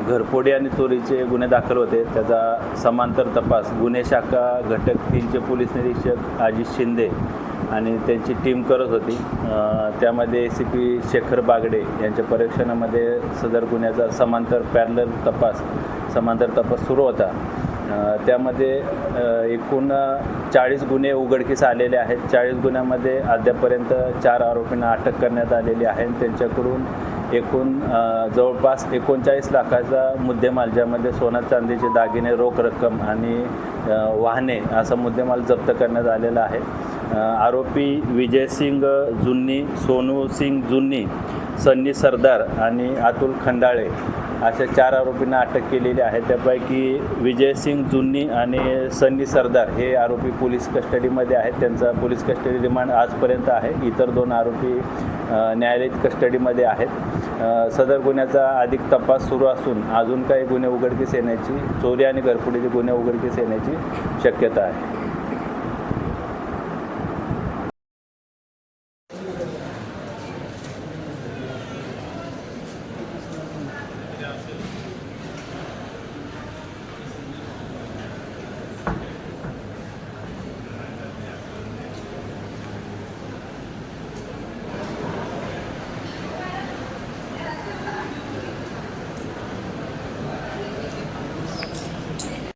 घरफोडी आणि चोरीचे गुन्हे दाखल होते. त्याचा समांतर तपास गुन्हे शाखा घटक 3चे पोलीस निरीक्षक अजित शिंदे आणि त्यांची टीम करत होती. त्यामध्ये ACP शेखर बागडे यांच्या पर्यवेक्षणामध्ये सदर गुन्ह्याचा समांतर तपास सुरू होता. त्यामध्ये एकूण 40 गुन्हे उघडकीस आलेले आहेत. 40 गुन्ह्यामध्ये अद्यापर्यंत 4 आरोपींना अटक करण्यात आलेली आहे. त्यांच्याकडून एकूण जवळपास 39 लाखाचा मुद्देमाल, ज्यामध्ये सोना चांदीचे दागिने, रोख रक्कम आणि वाहने असा मुद्देमाल जप्त करण्यात आलेला आहे. आरोपी विजयसिंग जुन्नी, सोनू सिंग जुन्नी, सन्नी सरदार आणि अतुल खंडाळे अशा 4 आरोपींना अटक केलेली आहे. त्यापैकी विजयसिंग जुन्नी आणि सन्नी सरदार हे आरोपी पोलीस कस्टडीमध्ये आहेत. त्यांचा पोलीस कस्टडी रिमांड आजपर्यंत आहे. इतर 2 आरोपी न्यायालयीन कस्टडीमध्ये आहेत. सदर गुन्ह्याचा अधिक तपास सुरू असून अजून काही गुन्हे उघडकीस येण्याची, चोरी आणि घरफोडीचे गुन्हे उघडकीस येण्याची शक्यता आहे.